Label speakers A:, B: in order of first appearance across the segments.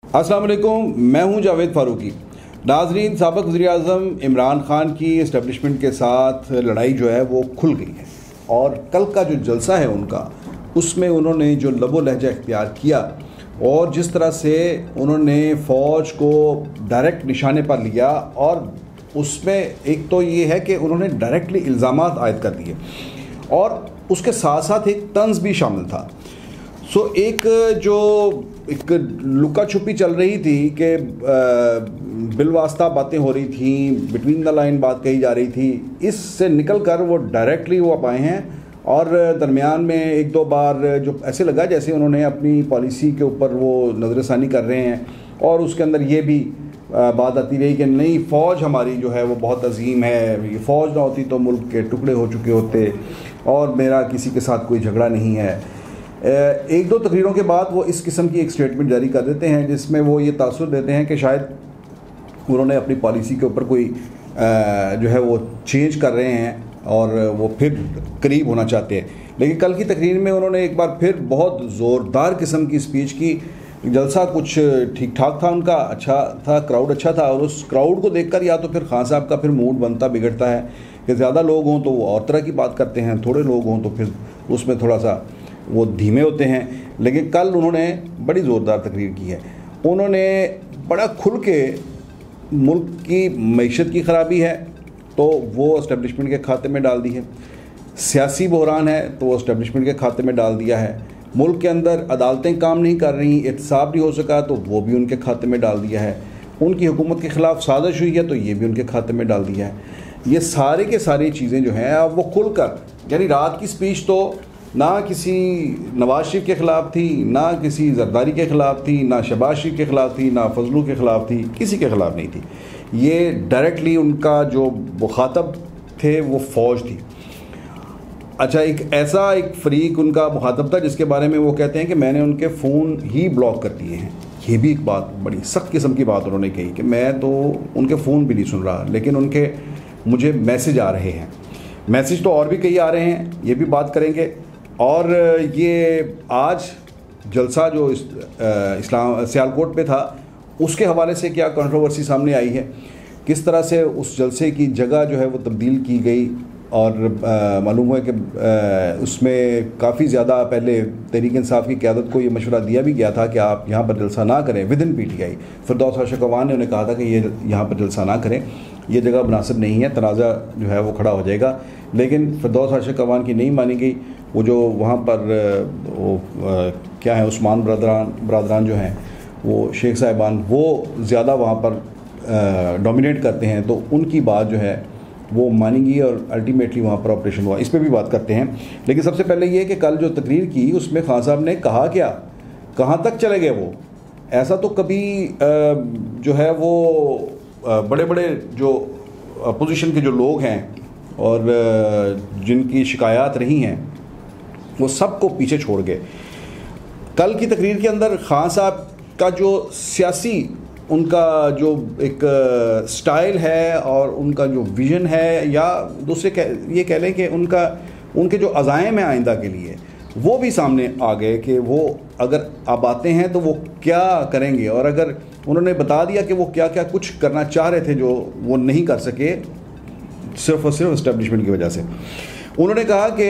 A: अस्सलाम वालेकुम, मैं हूं जावेद फारूकी। नाजरीन, साबिक़ वज़ीर-ए-आज़म इमरान खान की इस्टेब्लिशमेंट के साथ लड़ाई जो है वो खुल गई है और कल का जो जलसा है उनका, उसमें उन्होंने जो लबो लहजा इख्तियार किया और जिस तरह से उन्होंने फ़ौज को डायरेक्ट निशाने पर लिया, और उसमें एक तो ये है कि उन्होंने डायरेक्टली इल्ज़ामात आयद कर दिए और उसके साथ साथ एक तंज़ भी शामिल था। एक जो एक लुका छुपी चल रही थी कि बिलवास्ता बातें हो रही थी, बिटवीन द लाइन बात कही जा रही थी, इससे निकल कर वो डायरेक्टली वो आए हैं और दरमियान में एक दो बार जो ऐसे लगा जैसे उन्होंने अपनी पॉलिसी के ऊपर वो नज़रसानी कर रहे हैं और उसके अंदर ये भी बात आती रही कि नहीं, फ़ौज हमारी जो है वो बहुत अजीम है, ये फ़ौज ना होती तो मुल्क के टुकड़े हो चुके होते और मेरा किसी के साथ कोई झगड़ा नहीं है। एक दो तकरीरों के बाद वो इस किस्म की एक स्टेटमेंट जारी कर देते हैं जिसमें वो ये तासुर देते हैं कि शायद उन्होंने अपनी पॉलिसी के ऊपर कोई जो है वो चेंज कर रहे हैं और वो फिर करीब होना चाहते हैं। लेकिन कल की तकरीर में उन्होंने एक बार फिर बहुत ज़ोरदार किस्म की स्पीच की। जलसा कुछ ठीक ठाक था उनका, अच्छा था, क्राउड अच्छा था, और उस क्राउड को देखकर या तो फिर खान साहब का फिर मूड बनता बिगड़ता है कि ज़्यादा लोग हों तो वो और तरह की बात करते हैं, थोड़े लोग हों तो फिर उसमें थोड़ा सा वो धीमे होते हैं। लेकिन कल उन्होंने बड़ी ज़ोरदार तकरीर की है। उन्होंने बड़ा खुल के मुल्क की मईशत की ख़राबी है तो वो इस्टेब्लिशमेंट के खाते में डाल दी है, सियासी बहरान है तो वो इस्टेब्लिशमेंट के खाते में डाल दिया है, मुल्क के अंदर अदालतें काम नहीं कर रही, एहतसाब नहीं हो सका तो वो भी उनके खाते में डाल दिया है, उनकी हुकूमत के ख़िलाफ़ साजिश हुई है तो ये भी उनके खाते में डाल दिया है। ये सारे के सारी चीज़ें जो हैं अब वो खुल कर, यानी रात की स्पीच तो ना किसी नवाज शरीफ के ख़िलाफ़ थी, ना किसी जरदारी के ख़िलाफ़ थी, ना शहबाज शरीफ के ख़िलाफ़ थी, ना फजलू के ख़िलाफ़ थी, किसी के ख़िलाफ़ नहीं थी। ये डायरेक्टली उनका जो मुखातब थे वो फ़ौज थी। अच्छा, एक ऐसा एक फ़रीक उनका मुखातब था जिसके बारे में वो कहते हैं कि मैंने उनके फ़ोन ही ब्लॉक कर दिए हैं। ये भी एक बात, बड़ी सख्त किस्म की बात उन्होंने कही कि मैं तो उनके फ़ोन भी नहीं सुन रहा, लेकिन उनके मुझे मैसेज आ रहे हैं। मैसेज तो और भी कई आ रहे हैं, ये भी बात करेंगे। और ये आज जलसा जो इस्लाम सियालकोट पे था उसके हवाले से क्या कंट्रोवर्सी सामने आई है, किस तरह से उस जलसे की जगह जो है वो तब्दील की गई, और मालूम हुआ कि उसमें काफ़ी ज़्यादा पहले तहरीक इंसाफ की क़यादत को ये मशवरा दिया भी गया था कि आप यहाँ पर जलसा ना करें विद इन PTI। फिरदौस आशिक अवान ने उन्हें कहा था कि ये यहाँ पर जलसा ना करें, ये जगह मुनासिब नहीं है, तनाज़ा जो है वो खड़ा हो जाएगा। लेकिन फिरदौस आशिक अवान की नहीं मानी गई। वो जो वहाँ पर वो क्या है, उस्मान बरदरान जो हैं, वो शेख साहिबान, वो ज़्यादा वहाँ पर डोमिनेट करते हैं, तो उनकी बात जो है वो मानी गई और अल्टीमेटली वहाँ पर ऑपरेशन हुआ। इस पर भी बात करते हैं। लेकिन सबसे पहले ये कि कल जो तकरीर की उसमें खान साहब ने कहा क्या, कहाँ तक चले गए वो। ऐसा तो कभी जो है वो बड़े बड़े जो अपोजिशन के जो लोग हैं और जिनकी शिकायत रही हैं वो सबको पीछे छोड़ गए। कल की तकरीर के अंदर खान साहब का जो सियासी उनका जो एक स्टाइल है और उनका जो विज़न है, या दूसरे ये कह लें कि उनके जो अज़ाइम हैं आइंदा के लिए, वो भी सामने आ गए कि वो अगर अब आते हैं तो वो क्या करेंगे। और अगर उन्होंने बता दिया कि वो क्या क्या कुछ करना चाह रहे थे जो वो नहीं कर सके सिर्फ और सिर्फ इस्टेब्लिशमेंट की वजह से। उन्होंने कहा कि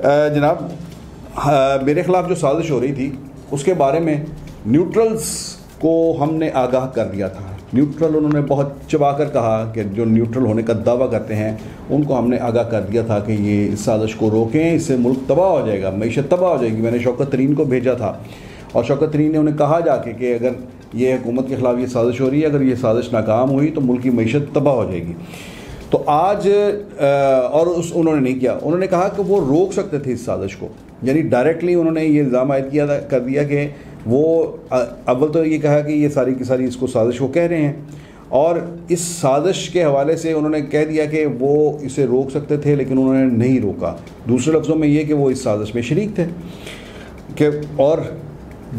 A: जनाब मेरे ख़िलाफ़ जो साजिश हो रही थी उसके बारे में न्यूट्रल्स को हमने आगाह कर दिया था। न्यूट्रल उन्होंने बहुत चबा कर कहा कि जो न्यूट्रल होने का दावा करते हैं उनको हमने आगाह कर दिया था कि ये इस साजिश को रोकें, इससे मुल्क तबाह हो जाएगा, मईशत तबाह हो जाएगी। मैंने शौकत तरीन को भेजा था और शौकत तरीन ने उन्हें कहा जाके कि अगर ये हुकूमत के ख़िलाफ़ ये साजिश हो रही है, अगर ये साजिश नाकाम हुई तो मुल्क की मईशत तबाह हो जाएगी। तो आज उन्होंने नहीं किया। उन्होंने कहा कि वो रोक सकते थे इस साजिश को, यानी डायरेक्टली उन्होंने ये इल्ज़ाम आयद कर दिया कि वो अव्वल तो ये कहा कि ये सारी की सारी इसको साजिश वो कह रहे हैं, और इस साजिश के हवाले से उन्होंने कह दिया कि वो इसे रोक सकते थे लेकिन उन्होंने नहीं रोका। दूसरे लफ्ज़ों में ये कि वो इस साजिश में शरीक थे कि, और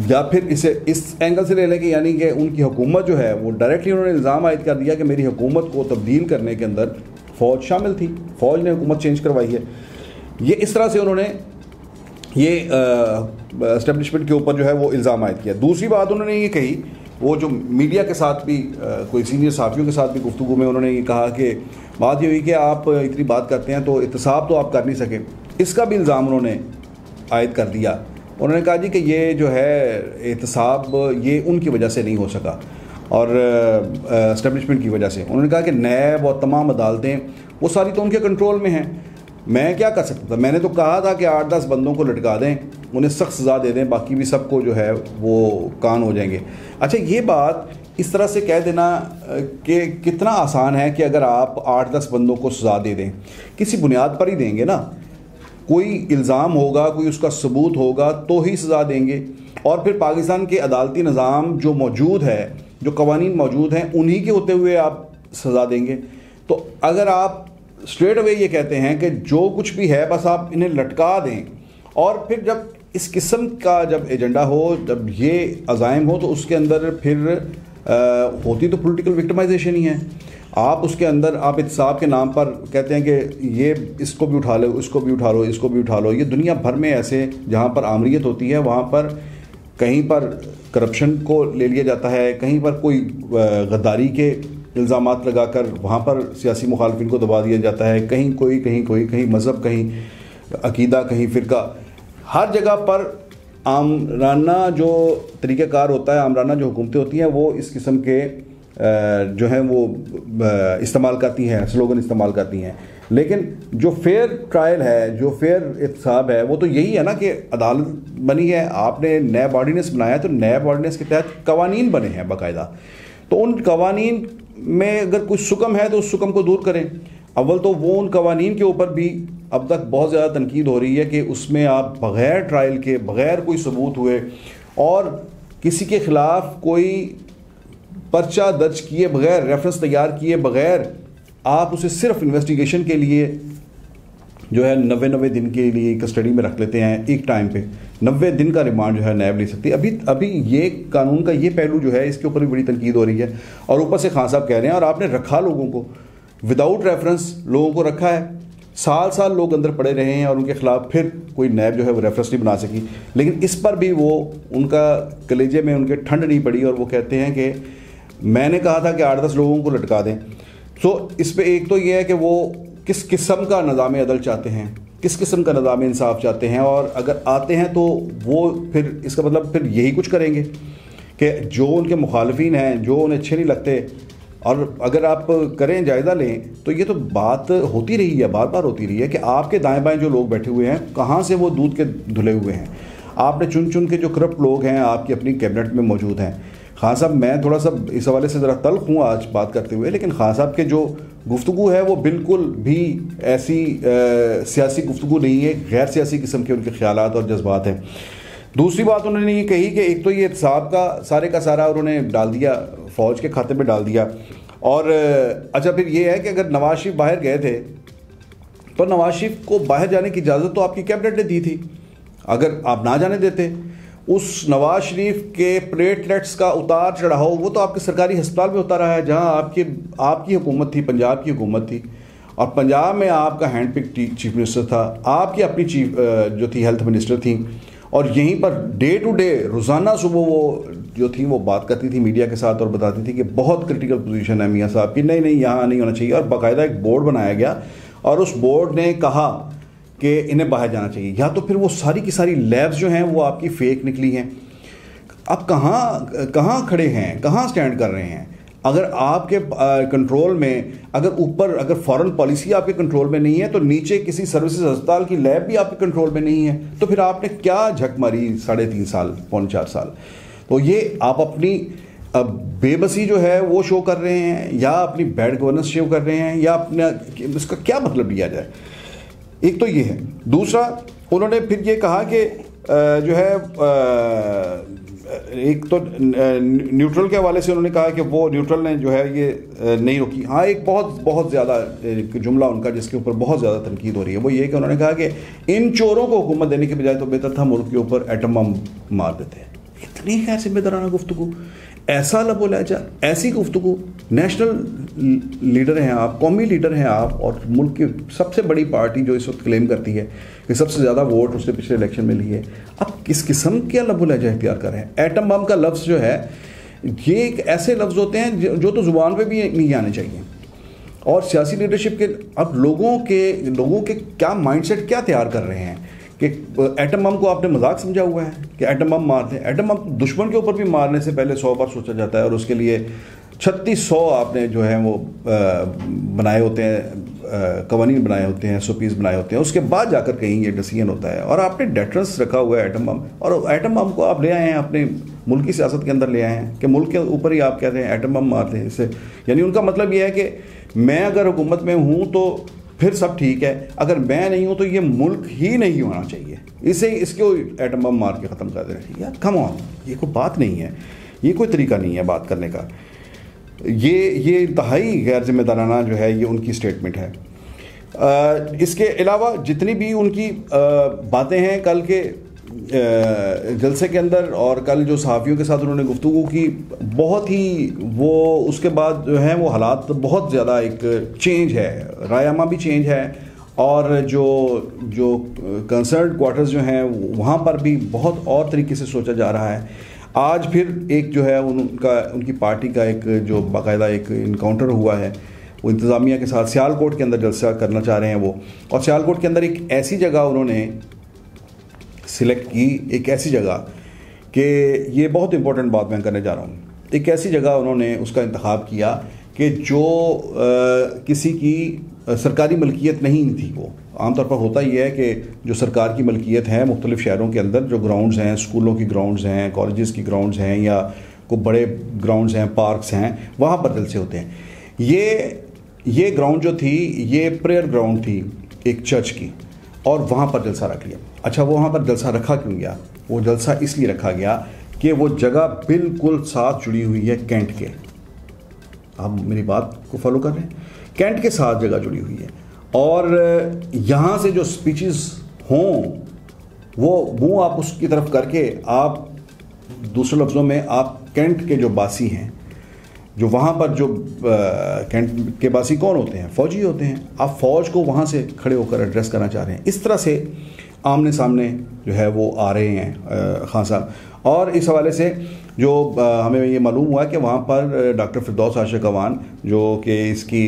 A: या फिर इसे इस एंगल से ले लें कि यानी कि उनकी हुकूमत जो है वो डायरेक्टली उन्होंने इल्ज़ाम आयद कर दिया कि मेरी हुकूमत को तब्दील करने के अंदर फ़ौज शामिल थी, फ़ौज ने हुकूमत चेंज करवाई है। ये इस तरह से उन्होंने ये एस्टेब्लिशमेंट के ऊपर जो है वो इल्ज़ाम आयद किया। दूसरी बात उन्होंने ये कही वो जो मीडिया के साथ भी कोई सीनियर सहाफ़ियों के साथ भी गुफ्तगू में उन्होंने ये कहा कि बात ये हुई कि आप इतनी बात करते हैं तो एहतसाब तो आप कर नहीं सके। इसका भी इल्ज़ाम उन्होंने आयद कर दिया। उन्होंने कहा जी कि ये जो है एहतसाब ये उनकी वजह से नहीं हो सका और एस्टेब्लिशमेंट की वजह से। उन्होंने कहा कि नैब और तमाम अदालतें वो सारी तो उनके कंट्रोल में हैं, मैं क्या कर सकता था। मैंने तो कहा था कि 8-10 बंदों को लटका दें, उन्हें सख्त सज़ा दे दें, बाकी भी सबको जो है वो कान हो जाएंगे। अच्छा, ये बात इस तरह से कह देना कि कितना आसान है कि अगर आप 8-10 बंदों को सज़ा दे दें, किसी बुनियाद पर ही देंगे ना, कोई इल्ज़ाम होगा, कोई उसका सबूत होगा तो ही सज़ा देंगे। और फिर पाकिस्तान के अदालती निज़ाम जो मौजूद है, जो कवानीन मौजूद हैं, उन्हीं के होते हुए आप सज़ा देंगे। तो अगर आप स्ट्रेट अवे ये कहते हैं कि जो कुछ भी है बस आप इन्हें लटका दें, और फिर जब इस किस्म का जब एजेंडा हो, जब ये अज़ाइम हो, तो उसके अंदर फिर होती तो पॉलिटिकल विक्टिमाइजेशन ही है। आप उसके अंदर आप एहतसाब के नाम पर कहते हैं कि ये इसको भी उठा लो, इसको भी उठा लो, इसको भी उठा लो। ये दुनिया भर में ऐसे जहाँ पर आमरीत होती है वहाँ पर कहीं पर करप्शन को ले लिया जाता है, कहीं पर कोई गद्दारी के इल्ज़ामात लगाकर वहाँ पर सियासी मुखालफिन को दबा दिया जाता है, कहीं कोई कहीं मज़हब, कहीं अकीदा, कहीं फ़िरका। हर जगह पर आमराना जो तरीक़ाकार होता है, आमराना जो हुकूमतें होती हैं, वो इस किस्म के जो हैं वो इस्तेमाल करती हैं, स्लोगन इस्तेमाल करती हैं। लेकिन जो फेयर ट्रायल है, जो फेयर एहतसाब है, वो तो यही है ना कि अदालत बनी है, आपने नैब ऑर्डिनेंस बनाया, तो नैब ऑर्डिनेंस के तहत कवानीन बने हैं बाकायदा। तो उन कवानीन में अगर कुछ सुकम है तो उस सुकम को दूर करें। अव्वल तो वो उन कवानीन के ऊपर भी अब तक बहुत ज़्यादा तनकीद हो रही है कि उसमें आप बग़ैर ट्रायल के, बग़ैर कोई सबूत हुए और किसी के ख़िलाफ़ कोई पर्चा दर्ज किए बग़ैर, रेफरेंस तैयार किए बग़ैर, आप उसे सिर्फ इन्वेस्टिगेशन के लिए जो है 90 दिन के लिए कस्टडी में रख लेते हैं। एक टाइम पे 90 दिन का रिमांड जो है नैब ले सकती है। अभी ये कानून का ये पहलू जो है, इसके ऊपर भी बड़ी तनकीद हो रही है। और ऊपर से खान साहब कह रहे हैं, और आपने रखा लोगों को विदाउट रेफरेंस, लोगों को रखा है, साल लोग अंदर पड़े रहे हैं और उनके खिलाफ फिर कोई नैब जो है वो रेफरेंस नहीं बना सकी। लेकिन इस पर भी वो, उनका कलेजे में उनके ठंड नहीं पड़ी और वो कहते हैं कि मैंने कहा था कि 8-10 लोगों को लटका दें। तो इस पर एक तो ये है कि वो किस किस्म का निज़ाम अदल चाहते हैं, किस किस्म का निज़ाम इंसाफ चाहते हैं, और अगर आते हैं तो वो फिर इसका मतलब फिर यही कुछ करेंगे कि जो उनके मुखालफिन हैं, जो उन्हें अच्छे नहीं लगते, और अगर आप करें, जायज़ा लें, तो ये तो बात होती रही है, बार बार होती रही है कि आपके दाएं बाएं जो लोग बैठे हुए हैं, कहाँ से वो दूध के धुले हुए हैं। आपने चुन चुन के जो करप्ट लोग हैं आपकी अपनी कैबिनेट में मौजूद हैं। खान साहब, मैं थोड़ा सा इस हवाले से ज़रा तल्ख हूँ आज बात करते हुए, लेकिन खान साहब के जो गुफ्तगू है वो बिल्कुल भी ऐसी सियासी गुफ्तगू नहीं है, गैर सियासी किस्म के उनके ख्यालात और जज्बात हैं। दूसरी बात उन्होंने ये कही कि एक तो ये एहतसाब का सारा उन्होंने डाल दिया, फ़ौज के खाते में डाल दिया। और अच्छा, फिर ये है कि अगर नवाज शरीफ बाहर गए थे तो नवाज शरीफ को बाहर जाने की इजाज़त तो आपकी कैबिनेट ने दी थी। अगर आप ना जाने देते, उस नवाज शरीफ के प्लेटलेट्स का उतार चढ़ाव वो तो आपके सरकारी अस्पताल में होता रहा है, जहां आपकी हुकूमत थी, पंजाब की हुकूमत थी, और पंजाब में आपका हैंड पिक चीफ मिनिस्टर था, आपकी अपनी चीफ जो थी हेल्थ मिनिस्टर थी, और यहीं पर डे टू डे रोज़ाना सुबह वो जो थी वो बात करती थी मीडिया के साथ और बताती थी कि बहुत क्रिटिकल पोजीशन है मियाँ साहब की, नहीं यहाँ नहीं होना चाहिए। और बाकायदा एक बोर्ड बनाया गया और उस बोर्ड ने कहा कि इन्हें बाहर जाना चाहिए। या तो फिर वो सारी की सारी लैब्स जो हैं वो आपकी फ़ेक निकली हैं। आप कहाँ खड़े हैं, कहाँ स्टैंड कर रहे हैं? अगर आपके कंट्रोल में, अगर फॉरेन पॉलिसी आपके कंट्रोल में नहीं है, तो नीचे किसी सर्विसेज अस्पताल की लैब भी आपके कंट्रोल में नहीं है, तो फिर आपने क्या झक मारी 3.5 साल, 4 साल? तो ये आप अपनी बेबसी जो है वो शो कर रहे हैं, या अपनी बैड गवर्नेंस शो कर रहे हैं, या अपना इसका क्या मतलब लिया जाए? एक तो ये है। दूसरा, उन्होंने फिर ये कहा कि जो है एक तो न्यूट्रल के हवाले से उन्होंने कहा कि वो न्यूट्रल ने जो है ये नहीं रोकी। हाँ, एक बहुत ज़्यादा जुमला उनका जिसके ऊपर बहुत ज़्यादा तनकीद हो रही है, वो ये कि उन्होंने कहा कि इन चोरों को हुकूमत देने के बजाय तो बेहतर था मुल्क के ऊपर एटम बम मार देते हैं। इतनी खैर जिम्मेदाराना गुफ्तगू, ऐसा लबो लहजा, ऐसी गुफ्तगू। नेशनल लीडर हैं आप, कौमी लीडर हैं आप, और मुल्क की सबसे बड़ी पार्टी जो इस वक्त क्लेम करती है कि सबसे ज़्यादा वोट उसने पिछले इलेक्शन में लिए, अब किस किस्म का लबो लहजा इख्तियार कर रहे हैं? एटम बम का लफ्ज़ जो है ये एक ऐसे लफ्ज़ होते हैं जो तो ज़ुबान पे भी नहीं आने चाहिए। और सियासी लीडरशिप के अब लोगों के क्या माइंडसेट क्या तैयार कर रहे हैं कि एटम बम को आपने मजाक समझा हुआ है कि एटम बम मारते हैं। एटम बम दुश्मन के ऊपर भी मारने से पहले 100 बार सोचा जाता है और उसके लिए 3600 आपने जो है वो बनाए होते हैं, कवानीन बनाए होते हैं, SOPs बनाए होते हैं, उसके बाद जाकर कहीं ये डिसीजन होता है। और आपने डेटरेंस रखा हुआ है एटम बम, और एटम बम को आप ले आए हैं अपने मुल्क की सियासत के अंदर ले आए हैं कि मुल्क के ऊपर ही आप कहते हैं एटम बम मारते हैं। इससे यानी उनका मतलब ये है कि मैं अगर हुकूमत में हूँ तो फिर सब ठीक है, अगर मैं नहीं हूँ तो ये मुल्क ही नहीं होना चाहिए, इसको एटम बम मार के ख़त्म कर देना। यार कम ऑन, ये कोई बात नहीं है, ये कोई तरीका नहीं है बात करने का। ये इंतहाई गैर जिम्मेदाराना जो है ये उनकी स्टेटमेंट है। इसके अलावा जितनी भी उनकी बातें हैं कल के जलसे के अंदर और कल जो सहाफ़ियों के साथ उन्होंने गुफ्तगू की, बहुत ही वो उसके बाद जो है वो हालात बहुत ज़्यादा एक चेंज है, रायामा भी चेंज है, और जो कंसर्न क्वार्टर्स जो हैं वहाँ पर भी बहुत और तरीके से सोचा जा रहा है। आज फिर एक जो है उनकी पार्टी का एक जो बाकायदा एक इनकाउंटर हुआ है वो इंतज़ामिया के साथ, सियालकोट के अंदर जलसा करना चाह रहे हैं वो, और सियालकोट के अंदर एक ऐसी जगह उन्होंने सिलेक्ट की, एक ऐसी जगह कि ये बहुत इंपॉर्टेंट बात मैं करने जा रहा हूँ, एक ऐसी जगह उन्होंने उसका इंतखाब किया कि जो किसी की सरकारी मलकियत नहीं थी। वो आमतौर पर होता ही है कि जो सरकार की मलकियत है मुख्तलिफ शहरों के अंदर जो ग्राउंड्स हैं, स्कूलों की ग्राउंड्स हैं, कॉलेजेस की ग्राउंड्स हैं, या कोई बड़े ग्राउंड्स हैं, पार्क्स हैं, वहाँ पर जलसे होते हैं। ये ग्राउंड जो थी ये प्रेयर ग्राउंड थी एक चर्च की, और वहाँ पर जलसा रख लिया। अच्छा, वो वहाँ पर जलसा रखा क्यों गया? वो जलसा इसलिए रखा गया कि वो जगह बिल्कुल साथ जुड़ी हुई है कैंट के। आप मेरी बात को फॉलो कर रहे हैं? कैंट के साथ जगह जुड़ी हुई है, और यहाँ से जो स्पीचेस हों वो मुँह आप उसकी तरफ करके, आप दूसरे लफ्ज़ों में आप कैंट के जो बासी हैं, जो वहाँ पर जो कैंट के बासी कौन होते हैं? फ़ौजी होते हैं। आप फ़ौज को वहाँ से खड़े होकर एड्रेस करना चाह रहे हैं। इस तरह से आमने सामने जो है वो आ रहे हैं खान साहब। और इस हवाले से जो हमें ये मालूम हुआ कि वहाँ पर डॉक्टर फिरदौस आशिक अवान, जो कि इसकी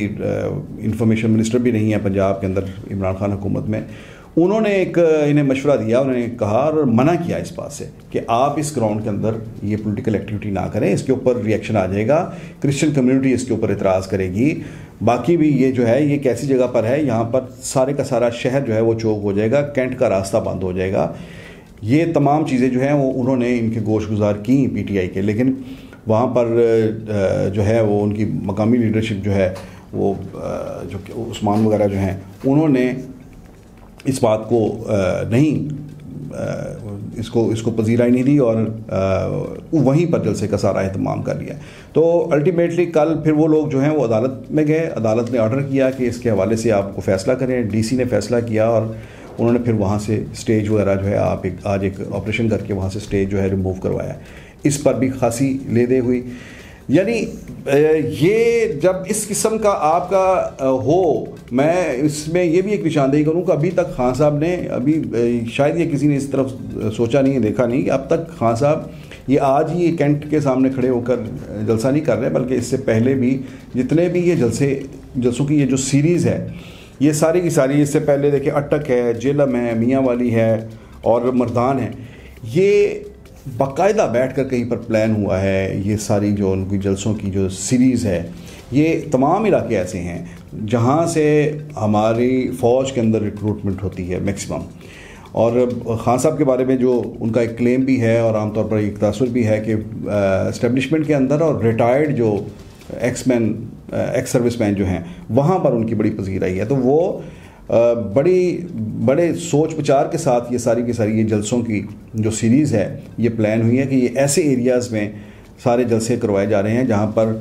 A: इंफॉर्मेशन मिनिस्टर भी नहीं है पंजाब के अंदर इमरान खान हुकूमत में, उन्होंने एक इन्हें मशवरा दिया। उन्होंने कहा और मना किया इस बात से कि आप इस ग्राउंड के अंदर ये पॉलिटिकल एक्टिविटी ना करें, इसके ऊपर रिएक्शन आ जाएगा, क्रिश्चियन कम्युनिटी इसके ऊपर इतराज़ करेगी, बाकी भी ये जो है ये कैसी जगह पर है, यहाँ पर सारे का सारा शहर जो है वो चौक हो जाएगा, कैंट का रास्ता बंद हो जाएगा। ये तमाम चीज़ें जो हैं वो उन्होंने इनके गोशगुजार की PTI के, लेकिन वहाँ पर जो है वो उनकी मकामी लीडरशिप जो है वो जो उस्मान वगैरह जो हैं उन्होंने इस बात को इसको पजीराई नहीं दी और वहीं पर जलसे का सारा एहतमाम कर लिया। तो अल्टीमेटली कल फिर वो लोग जो हैं वो अदालत में गए, अदालत ने ऑर्डर किया कि इसके हवाले से आपको फ़ैसला करें। DC ने फ़ैसला किया और उन्होंने फिर वहाँ से स्टेज वगैरह जो है आज एक ऑपरेशन करके वहाँ से स्टेज जो है रिमूव करवाया। इस पर भी खासी ले दे हुई। यानी ये जब इस किस्म का आपका हो, मैं इसमें ये भी एक निशानदेही करूँ कि अभी तक खान साहब ने शायद ये किसी ने इस तरफ सोचा नहीं है, देखा नहीं कि अब तक खान साहब ये आज ही कैंट के सामने खड़े होकर जलसा नहीं कर रहे, बल्कि इससे पहले भी जितने भी ये जलसों की ये जो सीरीज़ है ये सारी की सारी, इससे पहले देखिए अटक है, जेलम है, मियाँ वाली है और मर्दान है, ये बाकायदा बैठ कर कहीं पर प्लान हुआ है। ये सारी जो उनकी जलसों की जो सीरीज़ है, ये तमाम इलाके ऐसे हैं जहाँ से हमारी फ़ौज के अंदर रिक्रूटमेंट होती है मैक्सिमम। और खान साहब के बारे में जो उनका एक क्लेम भी है और आमतौर पर एक तासुर भी है कि इस्टेब्लिशमेंट के अंदर और रिटायर्ड जो एक्स सर्विसमैन जो हैं वहाँ पर उनकी बड़ी पजीराई है। तो वो बड़े सोच विचार के साथ ये सारी की सारी ये जलसों की जो सीरीज़ है ये प्लान हुई है कि ये ऐसे एरियाज़ में सारे जलसे करवाए जा रहे हैं जहाँ पर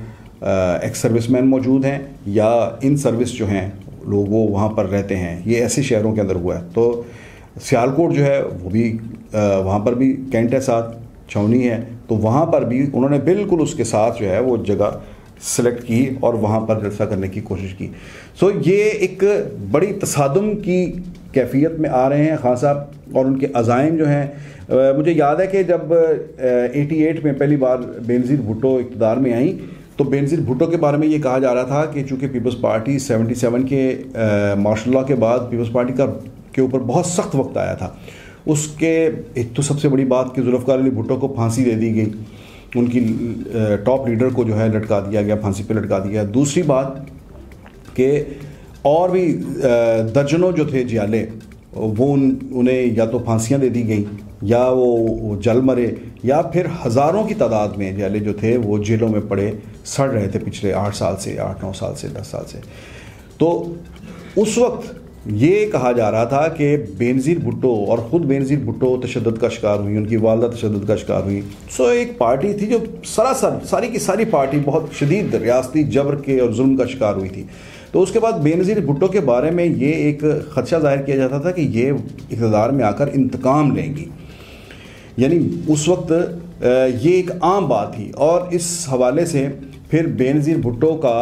A: एक्स सर्विसमैन मौजूद हैं या इन सर्विस जो हैं लोग वो वहाँ पर रहते हैं। ये ऐसे शहरों के अंदर हुआ है। तो सियालकोट जो है वो भी वहाँ पर भी कैंट है, साथ छावनी है, तो वहाँ पर भी उन्होंने बिल्कुल उसके साथ जो है वो जगह सेलेक्ट की और वहाँ पर जलसा करने की कोशिश की। सो ये एक बड़ी तसादुम की कैफियत में आ रहे हैं खान साहब और उनके अज़ाइम जो हैं। मुझे याद है कि जब 88 में पहली बार बेनज़ीर भुट्टो इक़्तिदार में आई तो बेनज़ीर भुट्टो के बारे में ये कहा जा रहा था कि चूँकि पीपल्स पार्टी 77 के मार्शल लॉ के बाद पीपल्स पार्टी के ऊपर बहुत सख्त वक्त आया था। उसके एक तो सबसे बड़ी बात कि जुल्फ़िकार अली भुट्टो को फांसी दे दी गई, उनकी टॉप लीडर को जो है लटका दिया गया, फांसी पे लटका दिया गया। दूसरी बात कि और भी दर्जनों जो थे जियाले वो उन्हें या तो फांसियाँ दे दी गई या वो जल मरे या फिर हज़ारों की तादाद में जियाले जो थे वो जेलों में पड़े सड़ रहे थे पिछले 8 साल से, 8-9 साल से, 10 साल से। तो उस वक्त ये कहा जा रहा था कि बेनज़ीर भुट्टो और ख़ुद बेनज़ीर भुट्टो तशद्दुद का शिकार हुई, उनकी वालदा तशद्दुद का शिकार हुई। सो एक पार्टी थी जो सरासर सारी की सारी पार्टी बहुत शदीद रियासती जबर के और जुल्म का शिकार हुई थी। तो उसके बाद बेनज़ीर भुट्टो के बारे में ये एक ख़दशा ज़ाहिर किया जाता था कि ये इक़्तिदार में आकर इंतकाम लेंगी, यानी उस वक्त ये एक आम बात थी। और इस हवाले से फिर बेनज़ीर भुट्टो का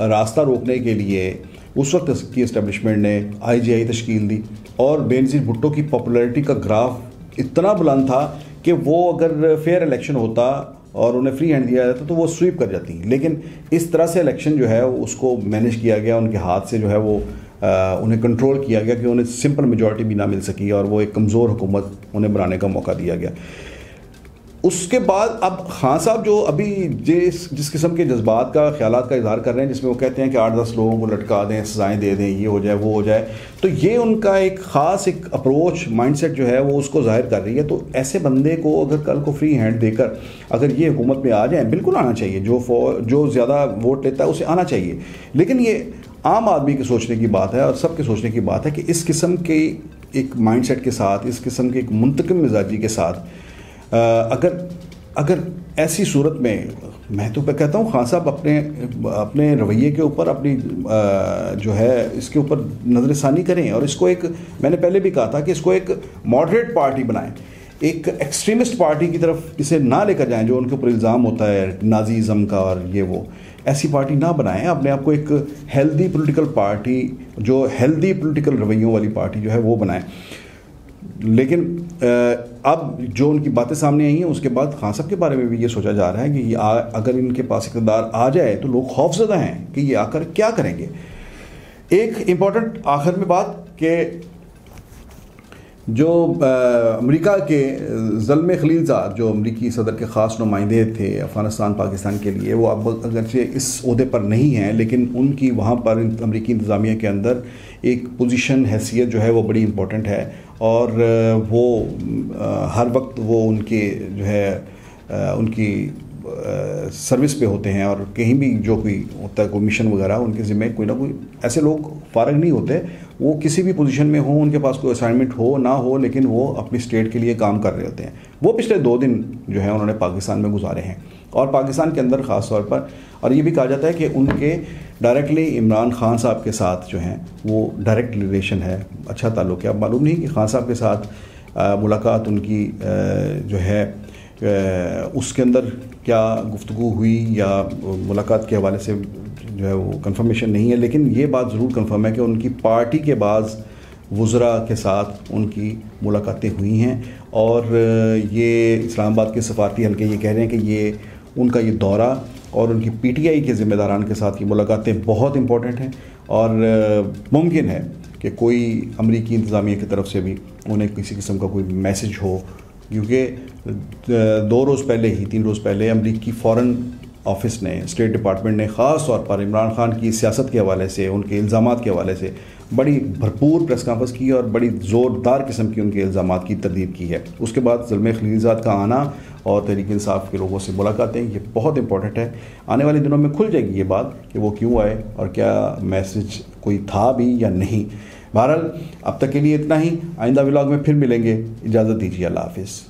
A: रास्ता रोकने के लिए उस वक्त की इस्टेब्लिशमेंट ने IGI तश्कील दी और बेनज़ीर भुट्टो की पॉपुलैरिटी का ग्राफ इतना बुलंद था कि वो अगर फेयर इलेक्शन होता और उन्हें फ्री हैंड दिया जाता तो वो स्वीप कर जाती। लेकिन इस तरह से इलेक्शन जो है उसको मैनेज किया गया, उनके हाथ से जो है वो उन्हें कंट्रोल किया गया कि उन्हें सिंपल मेजॉरिटी भी ना मिल सकी और वो एक कमज़ोर हुकूमत उन्हें बनाने का मौका दिया गया। उसके बाद अब खान साहब जो अभी जिस किस्म के जज्बात का ख्यालात का इजहार कर रहे हैं, जिसमें वो कहते हैं कि 8-10 लोगों को लटका दें, सजाएं दे दें, ये हो जाए वो हो जाए, तो ये उनका एक ख़ास एक अप्रोच माइंडसेट जो है वो उसको जाहिर कर रही है। तो ऐसे बंदे को अगर कल को फ्री हैंड देकर अगर ये हुकूमत में आ जाए, बिल्कुल आना चाहिए, जो ज़्यादा वोट लेता है उसे आना चाहिए। लेकिन ये आम आदमी के सोचने की बात है और सबके सोचने की बात है कि इस किस्म के एक माइंडसेट के साथ, इस किस्म के एक मुंतकिम मिजाजी के साथ अगर ऐसी सूरत में, मैं तो कहता हूँ खान साहब अपने रवैये के ऊपर अपनी जो है इसके ऊपर नज़रसानी करें और इसको एक, मैंने पहले भी कहा था कि इसको एक मॉडरेट पार्टी बनाएं, एक एक्सट्रीमिस्ट पार्टी की तरफ इसे ना लेकर जाएं जो उनके ऊपर इल्ज़ाम होता है नाजीज़म का और ये वो, ऐसी पार्टी ना बनाएं। अपने आप को एक हेल्दी पॉलिटिकल पार्टी, जो हेल्दी पॉलिटिकल रवैयों वाली पार्टी जो है वो बनाएं। लेकिन अब जो उनकी बातें सामने आई हैं उसके बाद खान साहब के बारे में भी ये सोचा जा रहा है कि अगर इनके पास इक़्तिदार आ जाए तो लोग खौफज़दा हैं कि ये आकर क्या करेंगे। एक इम्पॉर्टेंट आखिर में बात कि जो अमेरिका के ज़ल्म खलीलज़ाद जो अमेरिकी सदर के ख़ास नुमाइंदे थे अफ़गानिस्तान पाकिस्तान के लिए, वो अब अगरचे इस ओहदे पर नहीं हैं लेकिन उनकी वहाँ पर अमेरिकी इंतज़ामिया के अंदर एक पोजीशन, हैसियत जो है वो बड़ी इम्पोर्टेंट है और वो हर वक्त वो उनके जो है उनकी सर्विस पे होते हैं और कहीं भी जो कोई होता है कोई मिशन वगैरह उनके ज़िम्मे कोई ना कोई, ऐसे लोग फारग नहीं होते, वो किसी भी पोजीशन में हो, उनके पास कोई असाइनमेंट हो ना हो, लेकिन वो अपनी स्टेट के लिए काम कर रहे होते हैं। वो पिछले 2 दिन जो है उन्होंने पाकिस्तान में गुजारे हैं और पाकिस्तान के अंदर ख़ास तौर पर, और ये भी कहा जाता है कि उनके डायरेक्टली इमरान खान साहब के साथ जो हैं वो डायरेक्ट रिलेशन है, अच्छा ताल्लुक़ है। अब मालूम नहीं कि खान साहब के साथ मुलाकात उनकी जो है उसके अंदर क्या गुफ्तगू हुई या मुलाकात के हवाले से जो है वो कंफर्मेशन नहीं है, लेकिन ये बात ज़रूर कंफर्म है कि उनकी पार्टी के बाज़ वज़रा के साथ उनकी मुलाकातें हुई हैं और ये इस्लामाबाद के सफारती हल्के ये कह रहे हैं कि ये उनका ये दौरा और उनकी PTI के ज़िम्मेदारान के साथ ये मुलाकातें बहुत इम्पोर्टेंट हैं और मुमकिन है कि कोई अमरीकी इंतज़ामिया की तरफ से भी उन्हें किसी किस्म का कोई मैसेज हो, क्योंकि 2 रोज़ पहले ही 3 रोज़ पहले अमरीकी फ़ॉरेन ऑफिस ने, स्टेट डिपार्टमेंट ने ख़ास तौर पर इमरान खान की सियासत के हवाले से, उनके इल्ज़ामात के हवाले से बड़ी भरपूर प्रेस कॉन्फ्रेंस की और बड़ी ज़ोरदार किस्म की उनके इल्ज़ामात की तरदीद की है। उसके बाद ज़ल्म खलीलज़ाद का आना और तहरीक इंसाफ के लोगों से मुलाकातें, ये बहुत इंपॉर्टेंट है। आने वाले दिनों में खुल जाएगी ये बात कि वो क्यों आए और क्या मैसेज कोई था भी या नहीं। बहरहाल अब तक के लिए इतना ही, आइंदा व्लॉग में फिर मिलेंगे, इजाज़त दीजिए, अल्लाह हाफ़िज़।